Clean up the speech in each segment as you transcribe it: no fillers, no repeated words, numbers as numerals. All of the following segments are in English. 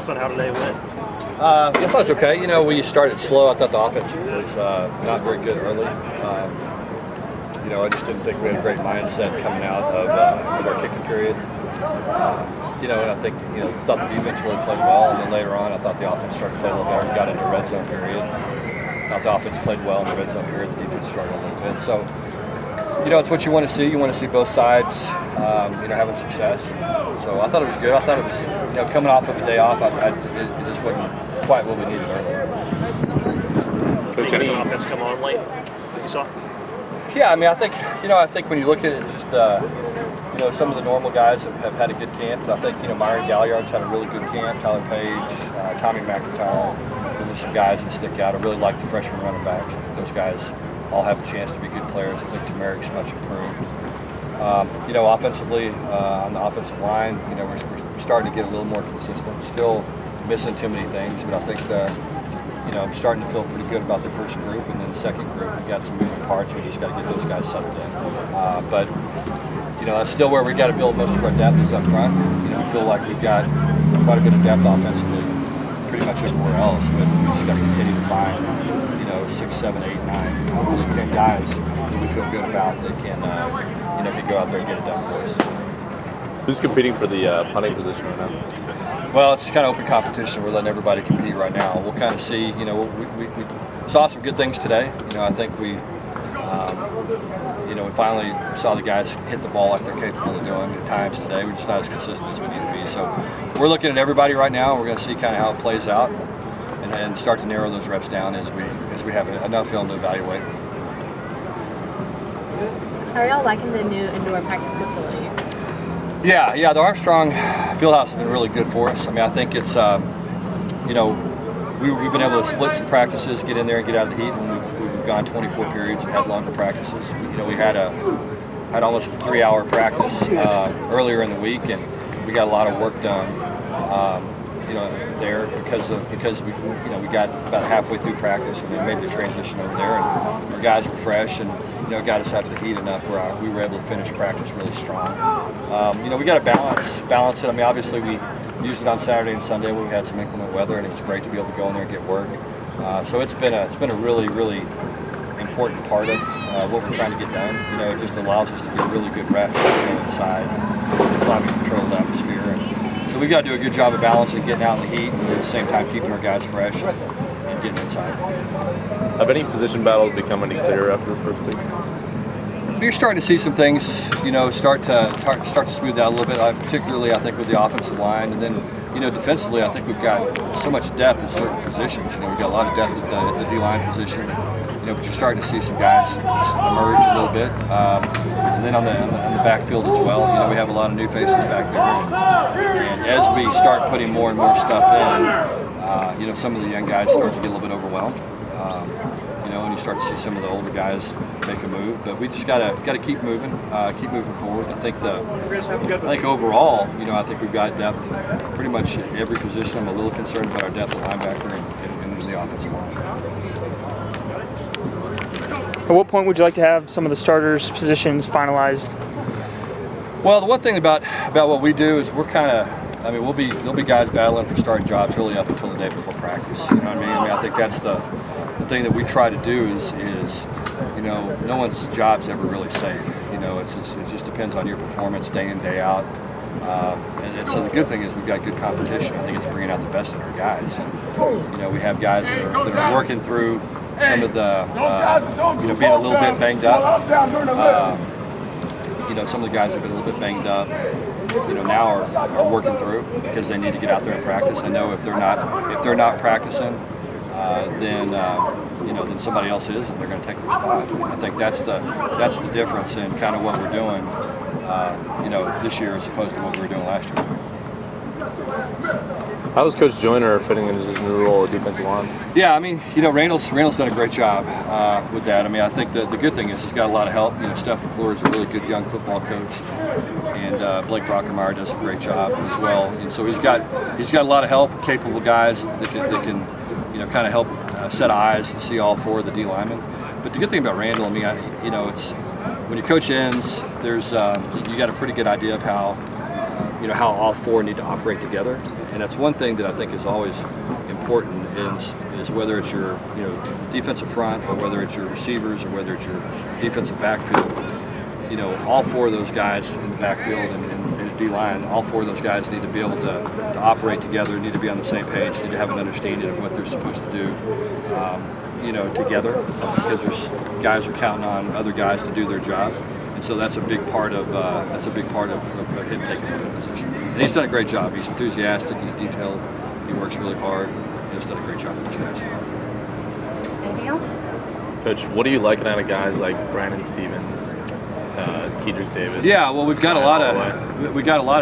thoughts on how today went? I thought it was okay. You know, we started slow. I thought the offense was not very good early. You know, I just didn't think we had a great mindset coming out of our kicking period. You know, and I think, you know, thought the defense really played well, and then later on I thought the offense started to play a little better. We got into the red zone period. Thought the offense played well in the red zone period. The defense struggled a little bit. So, you know, it's what you want to see. You want to see both sides, you know, having success. And so I thought it was good. I thought it was, you know, coming off of a day off, it just wasn't quite what we needed earlier. Did any offense come on late that you saw? Yeah, I mean, I think, you know, when you look at it, just, you know, some of the normal guys have had a good camp. I think, you know, Myron Galliard's had a really good camp. Tyler Page, Tommy McIntyre. Those are some guys that stick out. I really like the freshman running backs. I think those guys all have a chance to be good players. I think Demerrick's much improved. You know, offensively, on the offensive line, you know, we're starting to get a little more consistent. Still missing too many things, but I think you know, I'm starting to feel pretty good about the first group, and then the second group, we got some moving parts. We just got to get those guys settled in. But you know, that's still where we got to build most of our depth is up front. You know, we feel like we've got quite a bit of depth offensively, pretty much everywhere else. But we just got to continue to find, you know, 6, 7, 8, 9, hopefully 10 guys that we feel good about that can, you know, can go out there and get it done for us. Who's competing for the punting position right now? Well, it's kind of open competition. We're letting everybody compete right now. We'll kind of see. You know, we saw some good things today. You know, I think we, you know, we finally saw the guys hit the ball like they're capable of doing at times today. We're just not as consistent as we need to be. So we're looking at everybody right now. We're going to see kind of how it plays out, and start to narrow those reps down as we have enough film to evaluate. How are y'all liking the new indoor practice facility? Yeah, the Armstrong Fieldhouse has been really good for us. I mean, I think it's, you know, we've been able to split some practices, get in there and get out of the heat. When we've gone 24 periods and had longer practices. You know, we had almost a 3-hour practice earlier in the week, and we got a lot of work done. You know, there because we got about halfway through practice and then made the transition over there, and our guys were fresh, and you know, got us out of the heat enough where we were able to finish practice really strong. You know, we got to balance it. I mean, obviously we used it on Saturday and Sunday when we had some inclement weather, and it was great to be able to go in there and get work. So it's been a really important part of what we're trying to get done. You know, it just allows us to get really good reps inside the climate controlled atmosphere. So we've got to do a good job of balancing, getting out in the heat, and at the same time keeping our guys fresh and getting inside. Have any position battles become any clearer after this first week? You're starting to see some things, you know, start to smooth out a little bit. Particularly, I think, with the offensive line, and then, you know, defensively, I think we've got so much depth at certain positions. You know, we've got a lot of depth at the D-line position. You know, but you're starting to see some guys emerge a little bit, and then on the backfield as well. You know, we have a lot of new faces back there, and as we start putting more and more stuff in, you know, some of the young guys start to get a little bit overwhelmed. You know, and you start to see some of the older guys make a move, but we just gotta keep moving forward. I think overall, you know, I think we've got depth pretty much at every position. I'm a little concerned about our depth at linebacker and in the offensive line. At what point would you like to have some of the starters' positions finalized? Well, the one thing about what we do is we're kind of, I mean, there'll be guys battling for starting jobs really up until the day before practice. You know what I mean? I mean, I think that's the thing that we try to do is you know, no one's job's ever really safe. You know, it just depends on your performance day in, day out. And so the good thing is we've got good competition. I think it's bringing out the best in our guys. And, you know, we have guys that are working through some of the, you know, being a little bit banged up. You know, some of the guys have been a little bit banged up. You know, now are working through because they need to get out there and practice. I know if they're not practicing, then you know, then somebody else is, and they're going to take their spot. I think that's the difference in kind of what we're doing, you know, this year as opposed to what we were doing last year. How is Coach Joyner fitting into his new role at defensive line? Yeah, I mean, you know, Randall's done a great job with that. I mean, I think the good thing is he's got a lot of help. You know, Steph McClure is a really good young football coach, and Blake Brockermeyer does a great job as well. And so he's got a lot of help, capable guys that can you know, kind of help set eyes and see all four of the D linemen. But the good thing about Randall, I mean, you know, it's when your coach ends, there's you got a pretty good idea of how you know, how all four need to operate together. And that's one thing that I think is always important is whether it's your defensive front or whether it's your receivers or whether it's your defensive backfield. All four of those guys in the backfield and the D-line, all four of those guys need to be able to operate together, need to be on the same page, need to have an understanding of what they're supposed to do, together, because there's guys are counting on other guys to do their job, and so that's a big part of him taking over the position. And he's done a great job. He's enthusiastic. He's detailed. He works really hard. He's done a great job with those guys. Anything else? Coach, what are you liking out of guys like Brandon Stevens, Kedrick Davis? Yeah, well, we've got a lot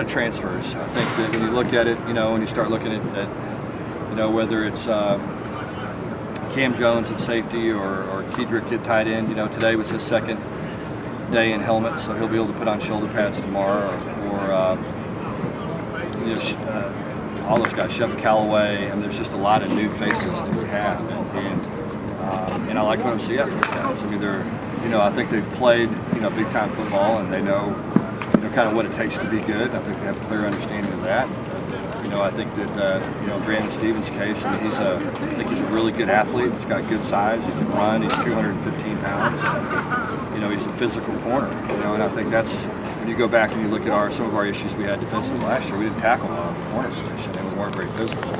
of transfers. I think that when you look at it, when you start looking at whether it's Cam Jones at safety or Kedrick at tight end. Today was his second day in helmets, so he'll be able to put on shoulder pads tomorrow. All those guys, Chevin Callaway. I mean, there's just a lot of new faces that we have, and I like what I'm seeing out of those guys. I mean, I think they've played big time football, and they know kind of what it takes to be good. I think they have a clear understanding of that. I think that Brandon Stevens' case, I think he's a really good athlete. He's got good size. He can run. He's 215 pounds. He's a physical corner. And I think that's when you go back and you look at some of our issues we had defensively last year. We didn't tackle a lot of the corner position, and we weren't very physical.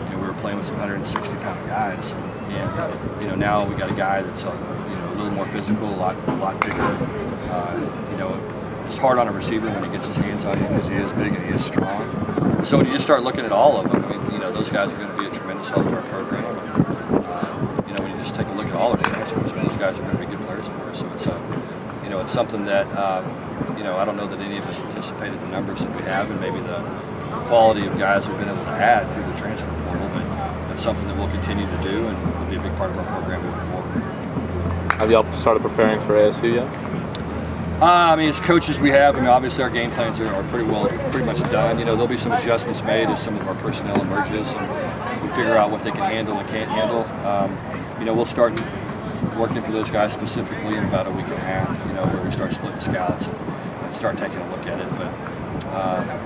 We were playing with some 160-pound guys, and now we got a guy that's a little more physical, a lot bigger. It's hard on a receiver when he gets his hands on you because he is big and he is strong. So when you just start looking at all of them, I mean, those guys are going to be a tremendous help to our program. When you just take a look at all of the transfers, those guys are going to be good players for us. So it's something that I don't know that any of us anticipated the numbers that we have and maybe the quality of guys we've been able to add through the transfer portal, but it's something that we'll continue to do and will be a big part of our program moving forward. Have y'all started preparing for ASU yet? As coaches we have, obviously our game plans are pretty much done. There'll be some adjustments made as some of our personnel emerges and we figure out what they can handle and can't handle. We'll start working for those guys specifically in about a week and a half, where we start splitting scouts and start taking a look at it.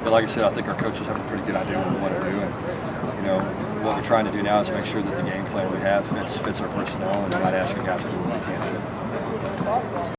But like I said, I think our coaches have a pretty good idea what we want to do. And, what we're trying to do now is make sure that the game plan we have fits our personnel and we're not asking guys to do what they can't do.